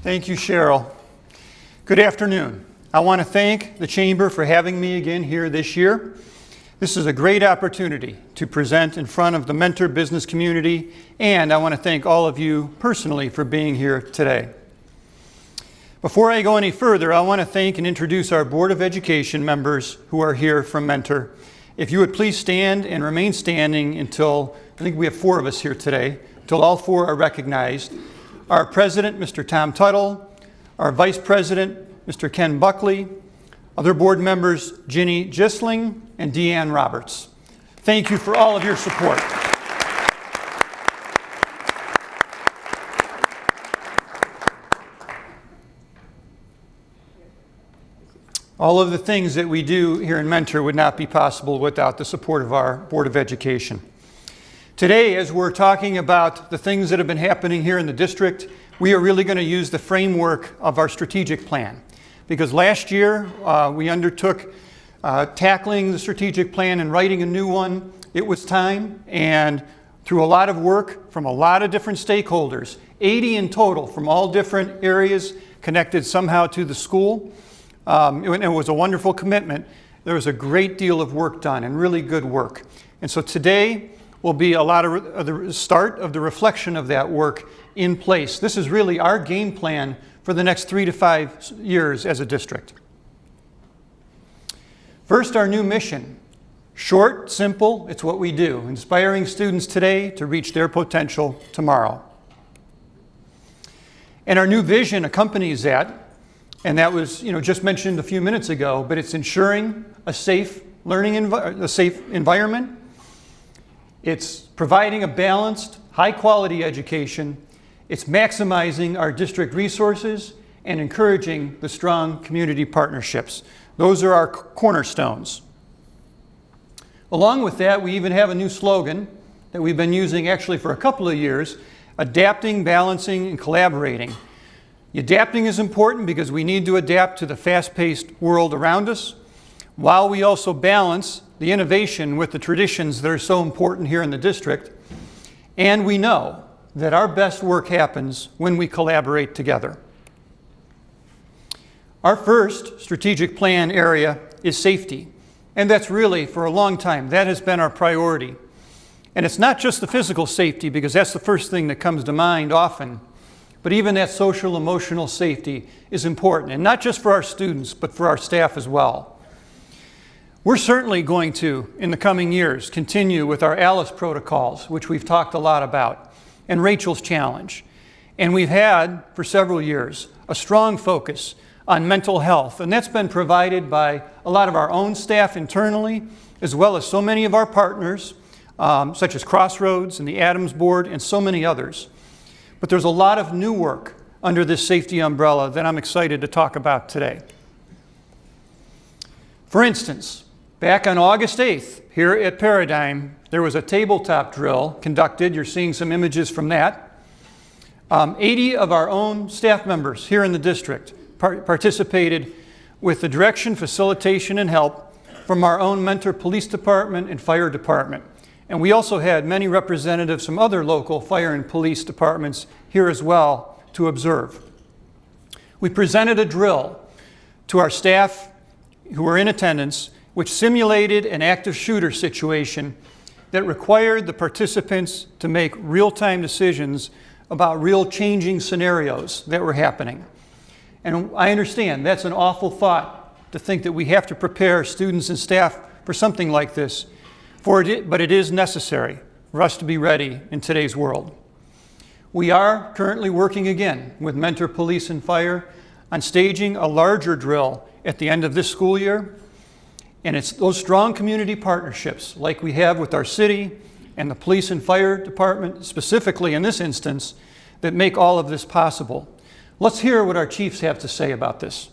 Thank you, Cheryl. Good afternoon. I want to thank the Chamber for having me again here this year. This is a great opportunity to present in front of the mentor business community, and I want to thank all of you personally for being here today. Before I go any further, I want to thank and introduce our Board of Education members who are here from Mentor. If you would please stand and remain standing until, I think we have 4 of us here today, until all 4 are recognized. Our President, Mr. Tom Tuttle, our Vice President, Mr. Ken Buckley, other board members, Ginny Gisling and Deanne Roberts. Thank you for all of your support. All of the things that we do here in Mentor would not be possible without the support of our Board of Education. Today, as we're talking about the things that have been happening here in the district, we are really going to use the framework of our strategic plan. Because last year, we undertook tackling the strategic plan and writing a new one. It was time, and through a lot of work from a lot of different stakeholders, 80 in total from all different areas connected somehow to the school. It was a wonderful commitment. There was a great deal of work done and really good work. And so today will be a lot of the start of the reflection of that work in place. This is really our game plan for the next 3 to 5 years as a district. First, our new mission. Short, simple, it's what we do. Inspiring students today to reach their potential tomorrow. And our new vision accompanies that. And that was, just mentioned a few minutes ago, but it's ensuring a safe environment. It's providing a balanced, high-quality education. It's maximizing our district resources and encouraging the strong community partnerships. Those are our cornerstones. Along with that, we even have a new slogan that we've been using actually for a couple of years: adapting, balancing, and collaborating. Adapting is important because we need to adapt to the fast-paced world around us, while we also balance the innovation with the traditions that are so important here in the district. And we know that our best work happens when we collaborate together. Our first strategic plan area is safety, and that's really, for a long time, that has been our priority. And it's not just the physical safety, because that's the first thing that comes to mind often, but even that social, emotional safety is important, and not just for our students, but for our staff as well. We're certainly going to, in the coming years, continue with our ALICE protocols, which we've talked a lot about, and Rachel's Challenge. And we've had, for several years, a strong focus on mental health, and that's been provided by a lot of our own staff internally, as well as so many of our partners, such as Crossroads and the Adams Board, and so many others. But there's a lot of new work under this safety umbrella that I'm excited to talk about today. For instance, back on August 8th, here at Paradigm, there was a tabletop drill conducted. You're seeing some images from that. 80 of our own staff members here in the district participated with the direction, facilitation, and help from our own Mentor Police Department and Fire Department. And we also had many representatives from other local fire and police departments here as well to observe. We presented a drill to our staff who were in attendance, which simulated an active shooter situation that required the participants to make real-time decisions about real changing scenarios that were happening. And I understand that's an awful thought, to think that we have to prepare students and staff for something like this, but it is necessary for us to be ready in today's world. We are currently working again with Mentor Police and Fire on staging a larger drill at the end of this school year. And it's those strong community partnerships, like we have with our city and the police and fire department, specifically in this instance, that make all of this possible. Let's hear what our chiefs have to say about this.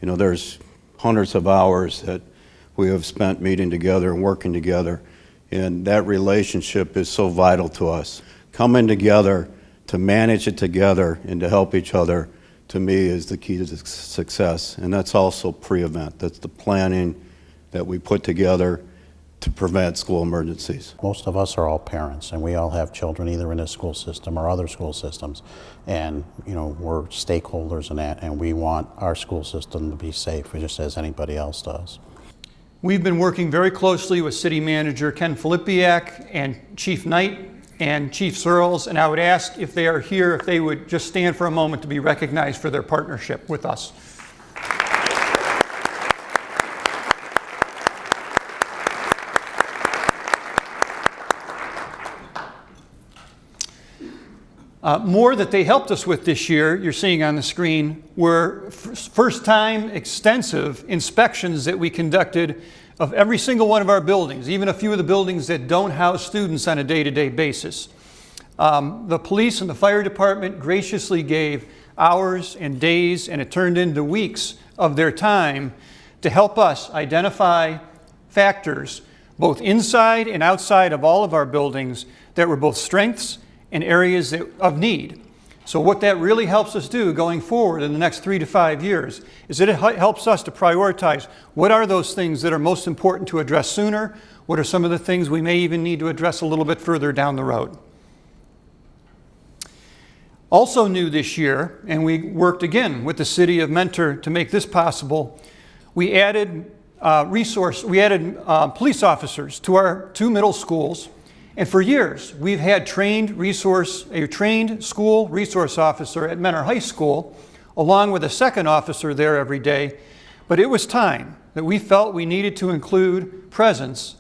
There's hundreds of hours that we have spent meeting together and working together, and that relationship is so vital to us. Coming together to manage it together and to help each other, to me, is the key to success. And that's also pre-event. That's the planning that we put together to prevent school emergencies. Most of us are all parents, and we all have children either in this school system or other school systems. And, we're stakeholders in that, and we want our school system to be safe, just as anybody else does. We've been working very closely with City Manager Ken Filipiak and Chief Knight and Chief Searles, and I would ask if they are here, if they would just stand for a moment to be recognized for their partnership with us. More that they helped us with this year, you're seeing on the screen, were first-time extensive inspections that we conducted of every single one of our buildings, even a few of the buildings that don't house students on a day-to-day basis. The police and the fire department graciously gave hours and days, and it turned into weeks of their time to help us identify factors, both inside and outside of all of our buildings, that were both strengths and areas of need. So what that really helps us do going forward in the next 3 to 5 years is that it helps us to prioritize what are those things that are most important to address sooner, what are some of the things we may even need to address a little bit further down the road. Also new this year, and we worked again with the City of Mentor to make this possible, we added police officers to our 2 middle schools. And for years, we've had a trained school resource officer at Mentor High School, along with a second officer there every day. But it was time that we felt we needed to include presence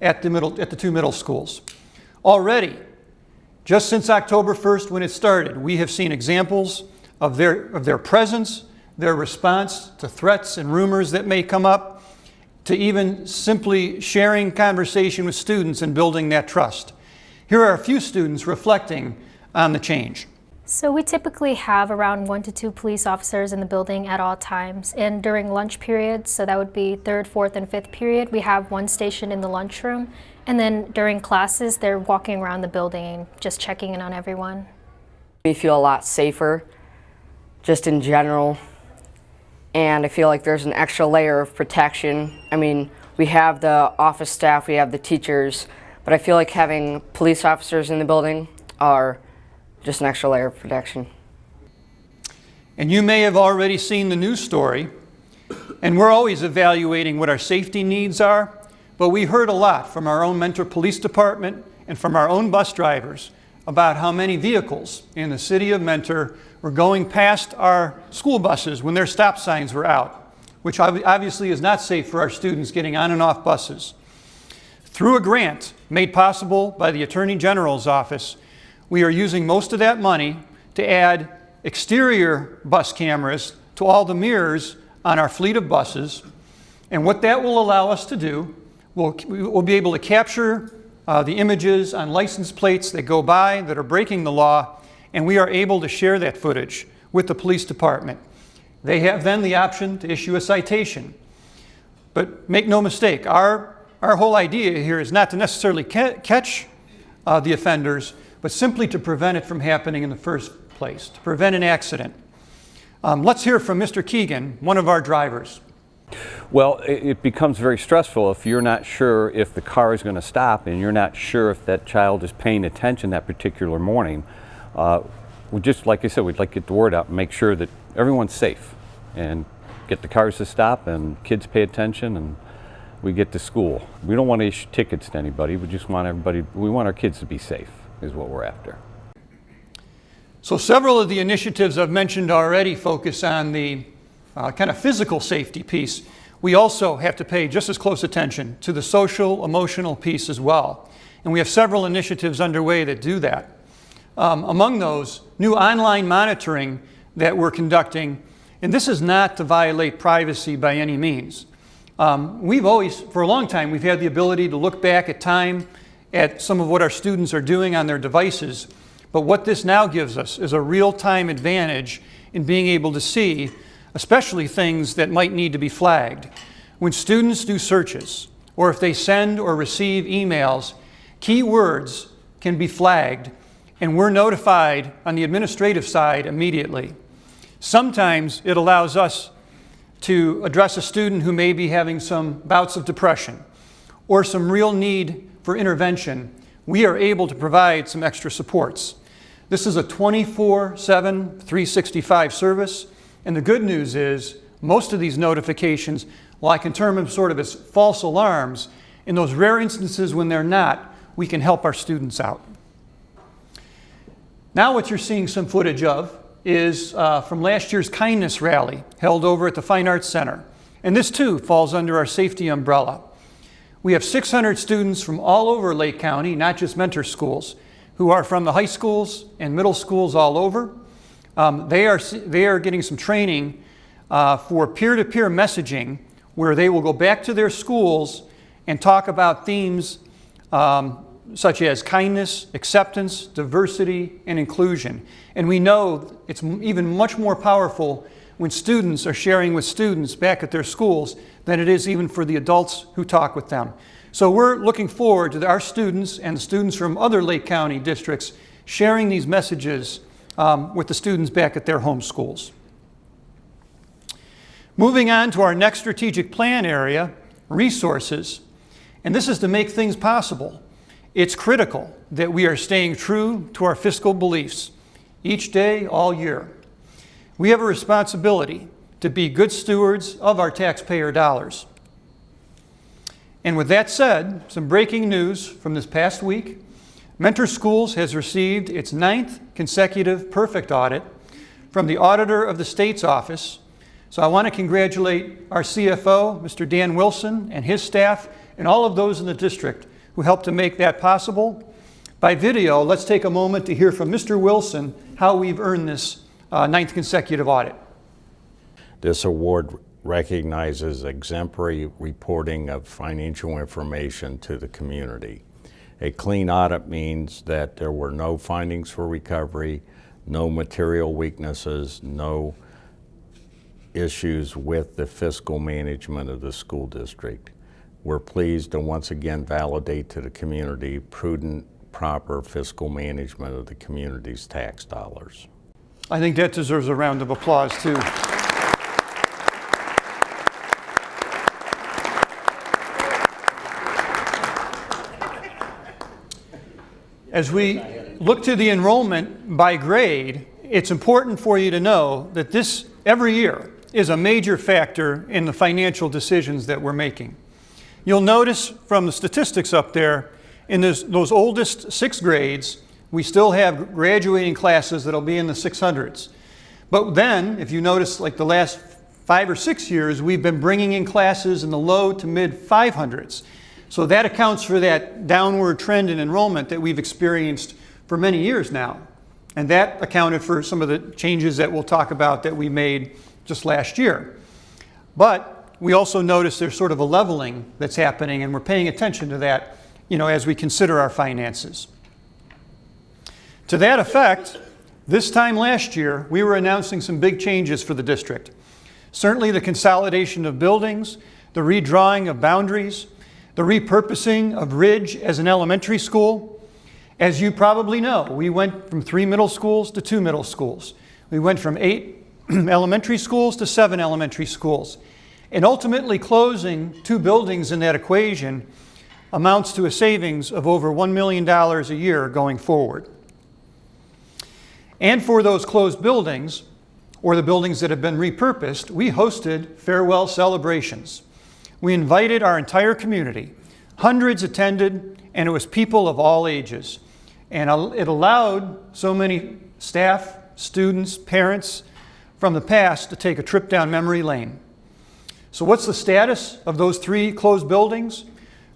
at the 2 middle schools. Already, just since October 1st when it started, we have seen examples of their presence, their response to threats and rumors that may come up, to even simply sharing conversation with students and building that trust. Here are a few students reflecting on the change. So we typically have around 1 to 2 police officers in the building at all times. And during lunch periods, so that would be 3rd, 4th, and 5th period, we have 1 station in the lunchroom. And then during classes, they're walking around the building, just checking in on everyone. We feel a lot safer, just in general. And I feel like there's an extra layer of protection. I mean, we have the office staff, we have the teachers, but I feel like having police officers in the building are just an extra layer of protection. And you may have already seen the news story, and we're always evaluating what our safety needs are, but we heard a lot from our own Mentor Police Department and from our own bus drivers about how many vehicles in the city of Mentor were going past our school buses when their stop signs were out, which obviously is not safe for our students getting on and off buses. Through a grant made possible by the Attorney General's office, we are using most of that money to add exterior bus cameras to all the mirrors on our fleet of buses. And what that will allow us to do, we'll be able to capture the images on license plates that go by that are breaking the law, and we are able to share that footage with the police department. They have then the option to issue a citation. But make no mistake, our whole idea here is not to necessarily catch the offenders, but simply to prevent it from happening in the first place, to prevent an accident. Let's hear from Mr. Keegan, one of our drivers. Well, it becomes very stressful if you're not sure if the car is going to stop and you're not sure if that child is paying attention that particular morning. We just, like I said, we'd like to get the word out and make sure that everyone's safe and get the cars to stop and kids pay attention and we get to school. We don't want to issue tickets to anybody. We just want we want our kids to be safe is what we're after. So several of the initiatives I've mentioned already focus on the kind of physical safety piece. We also have to pay just as close attention to the social, emotional piece as well. And we have several initiatives underway that do that. Among those, new online monitoring that we're conducting, and this is not to violate privacy by any means. We've always, for a long time, we've had the ability to look back at time at some of what our students are doing on their devices, but what this now gives us is a real-time advantage in being able to see, especially things that might need to be flagged. When students do searches, or if they send or receive emails, keywords can be flagged, and we're notified on the administrative side immediately. Sometimes it allows us to address a student who may be having some bouts of depression, or some real need for intervention, we are able to provide some extra supports. This is a 24/7, 365 service, and the good news is most of these notifications, while I can term them sort of as false alarms, in those rare instances when they're not, we can help our students out. Now what you're seeing some footage of is from last year's kindness rally held over at the Fine Arts Center. And this too falls under our safety umbrella. We have 600 students from all over Lake County, not just mentor schools, who are from the high schools and middle schools all over. They are getting some training for peer-to-peer messaging, where they will go back to their schools and talk about themes such as kindness, acceptance, diversity, and inclusion. And we know it's even much more powerful when students are sharing with students back at their schools than it is even for the adults who talk with them. So we're looking forward to our students and the students from other Lake County districts sharing these messages with the students back at their home schools. Moving on to our next strategic plan area, resources, and this is to make things possible. It's critical that we are staying true to our fiscal beliefs each day, all year. We have a responsibility to be good stewards of our taxpayer dollars. And with that said, some breaking news from this past week. Mentor Schools has received its 9th consecutive perfect audit from the Auditor of the State's Office. So I want to congratulate our CFO, Mr. Dan Wilson, and his staff, and all of those in the district who helped to make that possible. By video, let's take a moment to hear from Mr. Wilson how we've earned this 9th consecutive audit. This award recognizes exemplary reporting of financial information to the community. A clean audit means that there were no findings for recovery, no material weaknesses, no issues with the fiscal management of the school district. We're pleased to once again validate to the community prudent, proper fiscal management of the community's tax dollars. I think that deserves a round of applause too. As we look to the enrollment by grade, it's important for you to know that this, every year, is a major factor in the financial decisions that we're making. You'll notice from the statistics up there, in those oldest 6 grades, we still have graduating classes that'll be in the 600s. But then, if you notice, like the last 5 or 6 years, we've been bringing in classes in the low to mid 500s. So that accounts for that downward trend in enrollment that we've experienced for many years now. And that accounted for some of the changes that we'll talk about that we made just last year. But we also notice there's sort of a leveling that's happening, and we're paying attention to that, as we consider our finances. To that effect, this time last year, we were announcing some big changes for the district. Certainly the consolidation of buildings, the redrawing of boundaries, the repurposing of Ridge as an elementary school. As you probably know, we went from 3 middle schools to 2 middle schools. We went from 8 elementary schools to 7 elementary schools. And ultimately closing 2 buildings in that equation amounts to a savings of over $1 million a year going forward. And for those closed buildings, or the buildings that have been repurposed, we hosted farewell celebrations. We invited our entire community. Hundreds attended, and it was people of all ages. And it allowed so many staff, students, parents from the past to take a trip down memory lane. So what's the status of those 3 closed buildings?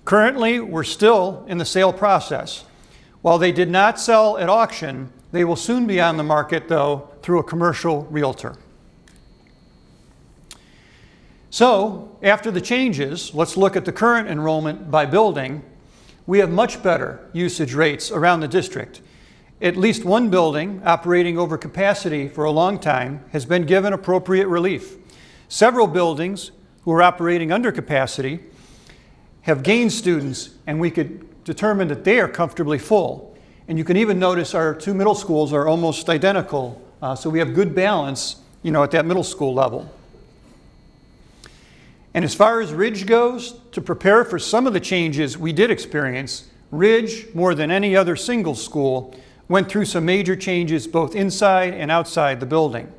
Currently, we're still in the sale process. While they did not sell at auction, they will soon be on the market, though, through a commercial realtor. So, after the changes, let's look at the current enrollment by building. We have much better usage rates around the district. At least one building operating over capacity for a long time has been given appropriate relief. Several buildings who are operating under capacity have gained students, and we could determine that they are comfortably full. And you can even notice our 2 middle schools are almost identical, so we have good balance, at that middle school level. And as far as Ridge goes, to prepare for some of the changes we did experience, Ridge, more than any other single school, went through some major changes both inside and outside the building.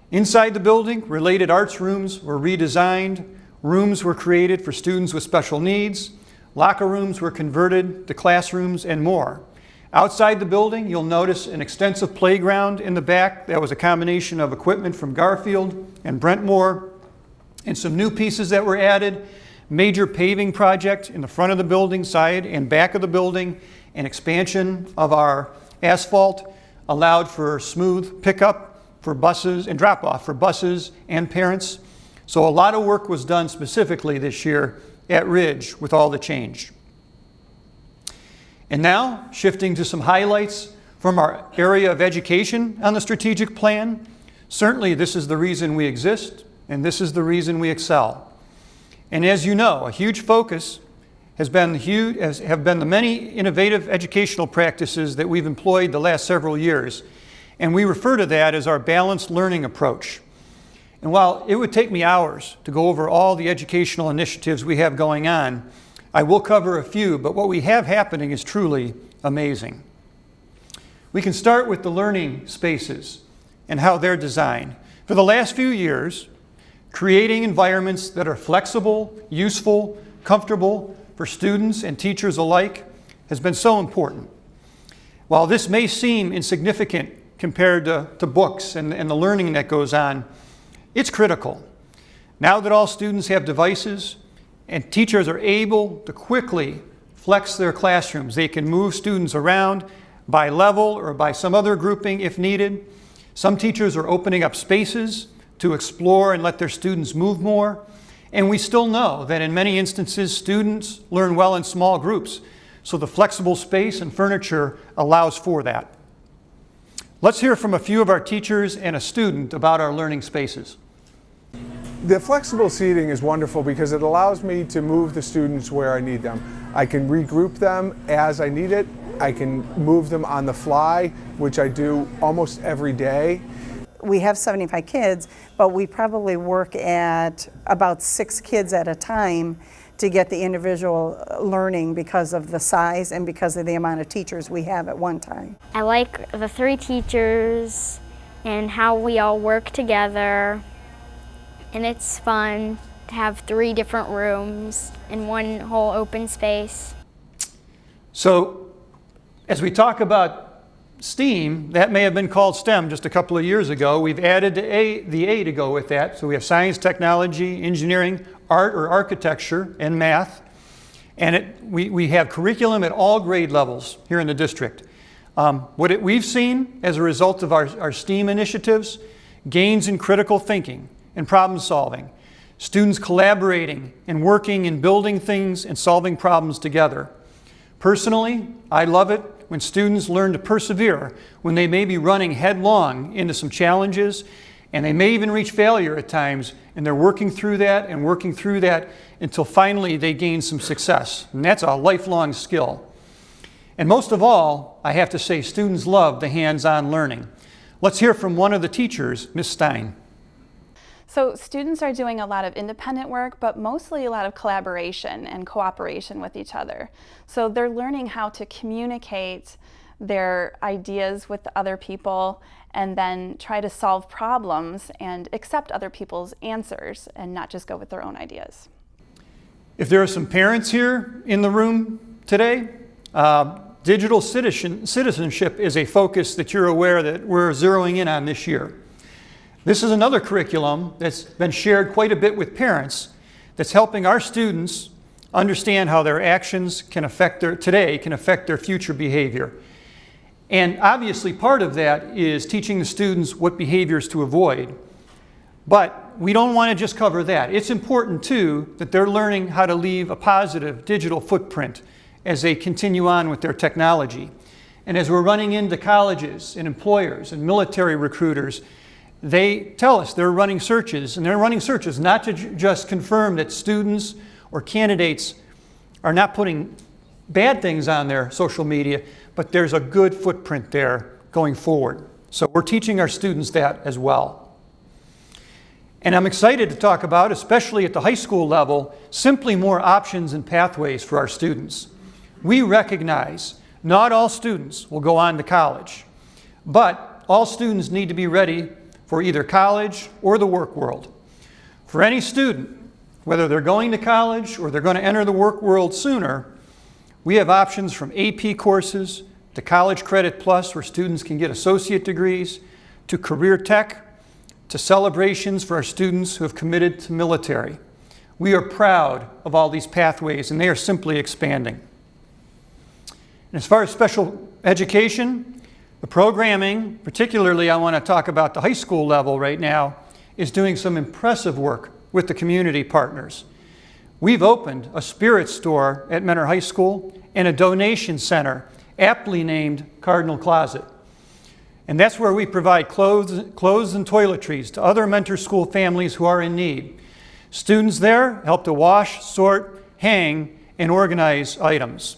Inside the building, related arts rooms were redesigned, rooms were created for students with special needs, locker rooms were converted to classrooms, and more. Outside the building, you'll notice an extensive playground in the back that was a combination of equipment from Garfield and Brentmore, and some new pieces that were added, major paving project in the front of the building, side and back of the building, and expansion of our asphalt allowed for smooth pickup for buses and drop-off for buses and parents. So a lot of work was done specifically this year at Ridge with all the change. And now, shifting to some highlights from our area of education on the strategic plan. Certainly this is the reason we exist, and this is the reason we excel. And as you know, a huge focus have been the many innovative educational practices that we've employed the last several years. And we refer to that as our balanced learning approach. And while it would take me hours to go over all the educational initiatives we have going on, I will cover a few, but what we have happening is truly amazing. We can start with the learning spaces and how they're designed. For the last few years, creating environments that are flexible, useful, comfortable for students and teachers alike has been so important. While this may seem insignificant compared to books and the learning that goes on, it's critical. Now that all students have devices and teachers are able to quickly flex their classrooms, they can move students around by level or by some other grouping if needed. Some teachers are opening up spaces to explore and let their students move more. And we still know that in many instances, students learn well in small groups. So the flexible space and furniture allows for that. Let's hear from a few of our teachers and a student about our learning spaces. The flexible seating is wonderful because it allows me to move the students where I need them. I can regroup them as I need it. I can move them on the fly, which I do almost every day. We have 75 kids, but we probably work at about 6 kids at a time to get the individual learning because of the size and because of the amount of teachers we have at one time. I like the 3 teachers and how we all work together, and it's fun to have 3 different rooms in one whole open space. So as we talk about STEAM, that may have been called STEM just a couple of years ago. We've added the A to go with that. So we have science, technology, engineering, art or architecture, and math. And we have curriculum at all grade levels here in the district. We've seen as a result of our STEAM initiatives, gains in critical thinking and problem solving, students collaborating and working and building things and solving problems together. Personally, I love it when students learn to persevere when they may be running headlong into some challenges, and they may even reach failure at times, and they're working through that until finally they gain some success. And that's a lifelong skill. And most of all, I have to say, students love the hands-on learning. Let's hear from one of the teachers, Ms. Stein. So students are doing a lot of independent work, but mostly a lot of collaboration and cooperation with each other. So they're learning how to communicate their ideas with other people and then try to solve problems and accept other people's answers and not just go with their own ideas. If there are some parents here in the room today, digital citizenship is a focus that you're aware that we're zeroing in on this year. This is another curriculum that's been shared quite a bit with parents that's helping our students understand how their actions can affect their future behavior. And obviously part of that is teaching the students what behaviors to avoid. But we don't want to just cover that. It's important too that they're learning how to leave a positive digital footprint as they continue on with their technology. And as we're running into colleges and employers and military recruiters, they tell us they're running searches, and they're running searches not to just confirm that students or candidates are not putting bad things on their social media, but there's a good footprint there going forward. So we're teaching our students that as well. And I'm excited to talk about, especially at the high school level, simply more options and pathways for our students. We recognize not all students will go on to college, but all students need to be ready for either college or the work world. For any student, whether they're going to college or they're going to enter the work world sooner, we have options from AP courses to College Credit Plus, where students can get associate degrees, to career tech, to celebrations for our students who have committed to military. We are proud of all these pathways, and they are simply expanding. And as far as special education, the programming, particularly I want to talk about the high school level right now, is doing some impressive work with the community partners. We've opened a spirit store at Mentor High School and a donation center aptly named Cardinal Closet. And that's where we provide clothes and toiletries to other Mentor School families who are in need. Students there help to wash, sort, hang, and organize items.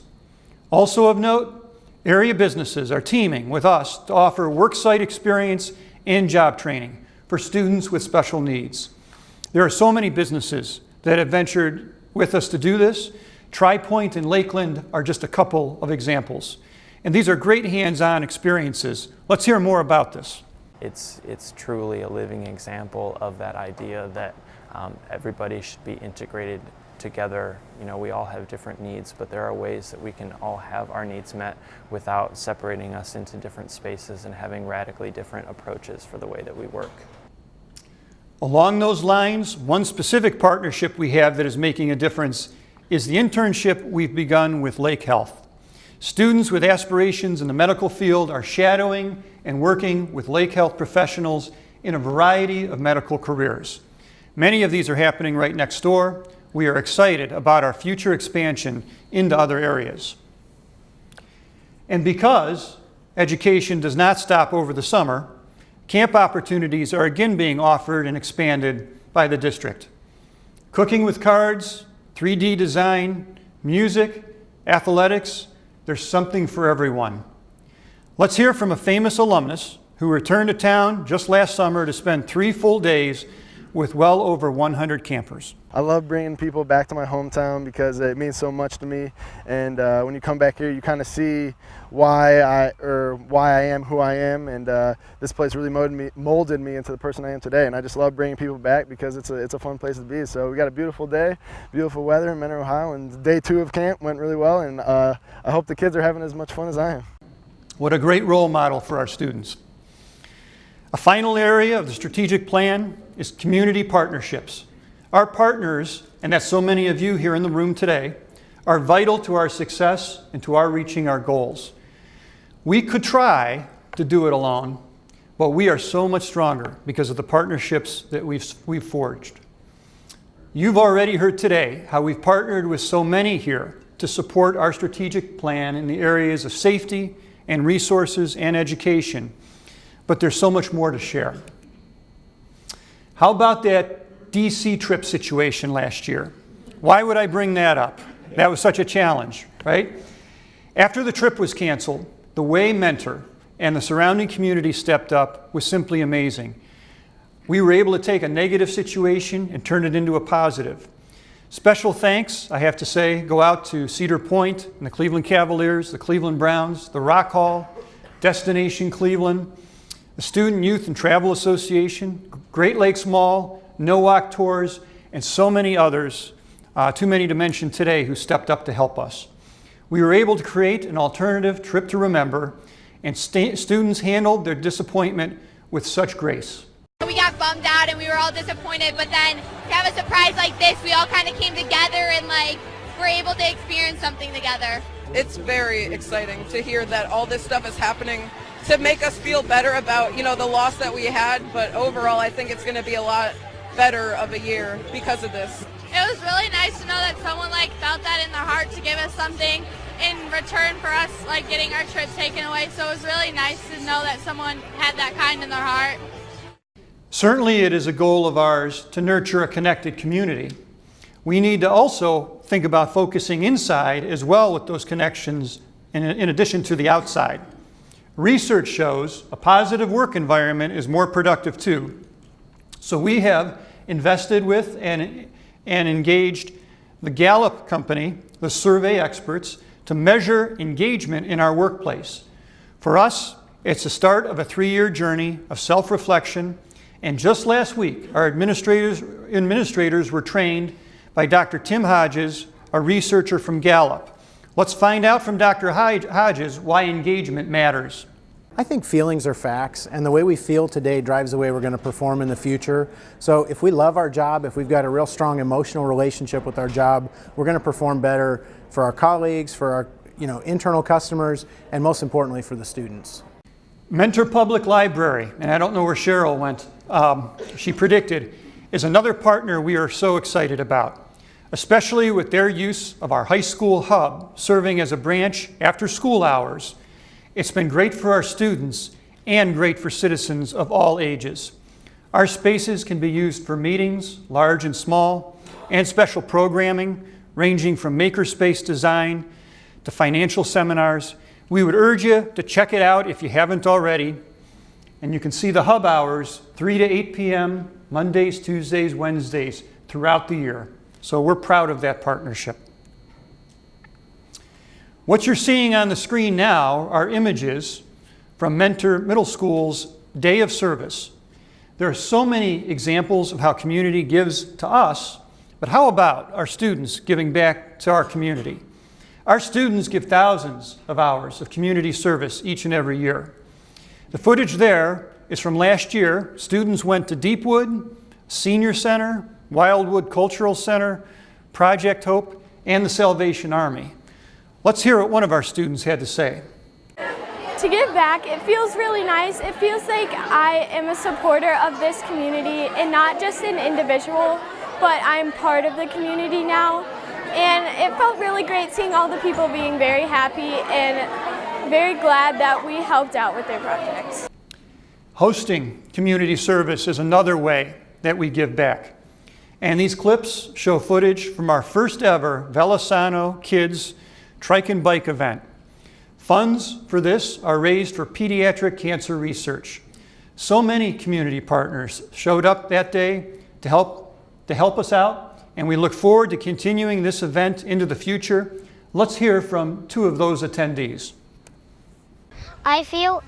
Also of note, area businesses are teaming with us to offer worksite experience and job training for students with special needs. There are so many businesses that have ventured with us to do this. TriPoint and Lakeland are just a couple of examples. And these are great hands-on experiences. Let's hear more about this. It's truly a living example of that idea that everybody should be integrated together. You know, we all have different needs, but there are ways that we can all have our needs met without separating us into different spaces and having radically different approaches for the way that we work. Along those lines, one specific partnership we have that is making a difference is the internship we've begun with Lake Health. Students with aspirations in the medical field are shadowing and working with Lake Health professionals in a variety of medical careers. Many of these are happening right next door. We are excited about our future expansion into other areas. And because education does not stop over the summer, camp opportunities are again being offered and expanded by the district. Cooking with cards, 3D design, music, athletics, there's something for everyone. Let's hear from a famous alumnus who returned to town just last summer to spend 3 full days with well over 100 campers. I love bringing people back to my hometown because it means so much to me, and when you come back here you kind of see why I am who I am, and this place really molded me into the person I am today, and I just love bringing people back because it's a fun place to be. So we got a beautiful day, beautiful weather in Mentor, Ohio, and day 2 of camp went really well, and I hope the kids are having as much fun as I am. What a great role model for our students. A final area of the strategic plan is community partnerships. Our partners, and that's so many of you here in the room today, are vital to our success and to our reaching our goals. We could try to do it alone, but we are so much stronger because of the partnerships that we've forged. You've already heard today how we've partnered with so many here to support our strategic plan in the areas of safety and resources and education, but there's so much more to share. How about that DC trip situation last year? Why would I bring that up? That was such a challenge, right? After the trip was canceled, the way Mentor and the surrounding community stepped up was simply amazing. We were able to take a negative situation and turn it into a positive. Special thanks, I have to say, go out to Cedar Point and the Cleveland Cavaliers, the Cleveland Browns, the Rock Hall, Destination Cleveland, the Student Youth and Travel Association, Great Lakes Mall, No Walk Tours, and so many others, too many to mention today, who stepped up to help us. We were able to create an alternative trip to remember, and students handled their disappointment with such grace. We got bummed out and we were all disappointed, but then to have a surprise like this, we all kind of came together and we're able to experience something together. It's very exciting to hear that all this stuff is happening to make us feel better about, the loss that we had, but overall I think it's going to be a lot better of a year because of this. It was really nice to know that someone felt that in their heart to give us something in return for us getting our trip taken away. So it was really nice to know that someone had that kind in their heart. Certainly it is a goal of ours to nurture a connected community. We need to also think about focusing inside as well with those connections in addition to the outside. Research shows a positive work environment is more productive too. So we have invested with and engaged the Gallup company, the survey experts, to measure engagement in our workplace. For us, it's the start of a 3-year journey of self-reflection, and just last week, our administrators were trained by Dr. Tim Hodges, a researcher from Gallup. Let's find out from Dr. Hodges why engagement matters. I think feelings are facts, and the way we feel today drives the way we're going to perform in the future. So if we love our job, if we've got a real strong emotional relationship with our job, we're going to perform better for our colleagues, for our internal customers, and most importantly for the students. Mentor Public Library, and I don't know where Cheryl went, she predicted, is another partner we are so excited about, especially with their use of our high school hub serving as a branch after school hours. It's been great for our students and great for citizens of all ages. Our spaces can be used for meetings, large and small, and special programming, ranging from makerspace design to financial seminars. We would urge you to check it out if you haven't already. And you can see the hub hours 3 to 8 p.m., Mondays, Tuesdays, Wednesdays, throughout the year. So we're proud of that partnership. What you're seeing on the screen now are images from Mentor Middle School's Day of Service. There are so many examples of how community gives to us, but how about our students giving back to our community? Our students give thousands of hours of community service each and every year. The footage there is from last year. Students went to Deepwood, Senior Center, Wildwood Cultural Center, Project Hope, and the Salvation Army. Let's hear what one of our students had to say. To give back, it feels really nice. It feels like I am a supporter of this community and not just an individual, but I'm part of the community now. And it felt really great seeing all the people being very happy and very glad that we helped out with their projects. Hosting community service is another way that we give back. And these clips show footage from our first ever Velisano Kids Trike and Bike event. Funds for this are raised for pediatric cancer research. So many community partners showed up that day to help us out, and we look forward to continuing this event into the future. Let's hear from 2 of those attendees. I feel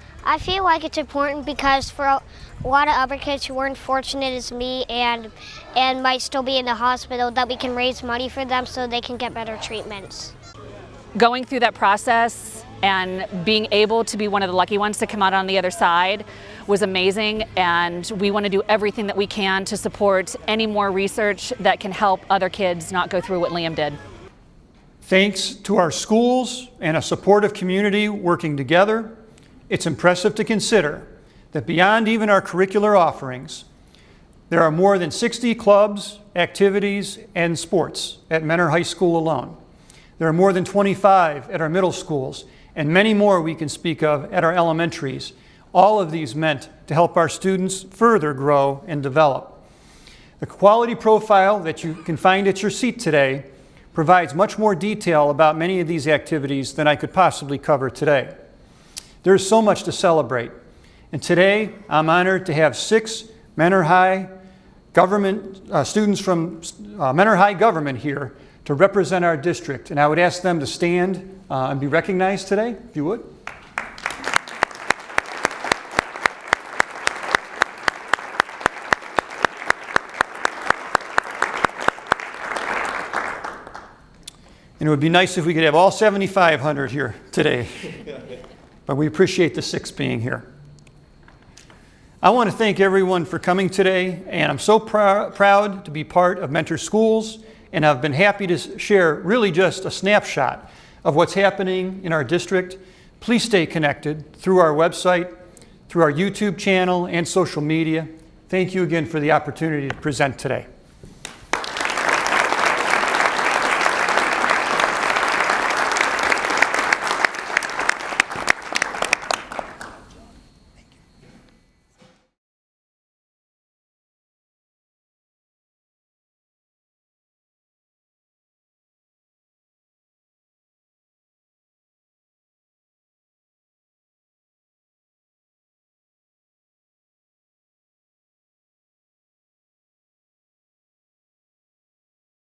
like it's important because for a lot of other kids who weren't fortunate as me and might still be in the hospital, that we can raise money for them so they can get better treatments. Going through that process and being able to be one of the lucky ones to come out on the other side was amazing, and we want to do everything that we can to support any more research that can help other kids not go through what Liam did. Thanks to our schools and a supportive community working together, it's impressive to consider that beyond even our curricular offerings, there are more than 60 clubs, activities, and sports at Mentor High School alone. There are more than 25 at our middle schools, and many more we can speak of at our elementaries. All of these meant to help our students further grow and develop. The quality profile that you can find at your seat today provides much more detail about many of these activities than I could possibly cover today. There's so much to celebrate, and today I'm honored to have 6 Mentor High government students from Mentor High government here to represent our district, and I would ask them to stand and be recognized today, if you would. And it would be nice if we could have all 7,500 here today, but we appreciate the 6 being here. I want to thank everyone for coming today, and I'm so proud to be part of Mentor Schools, and I've been happy to share really just a snapshot of what's happening in our district. Please stay connected through our website, through our YouTube channel, and social media. Thank you again for the opportunity to present today.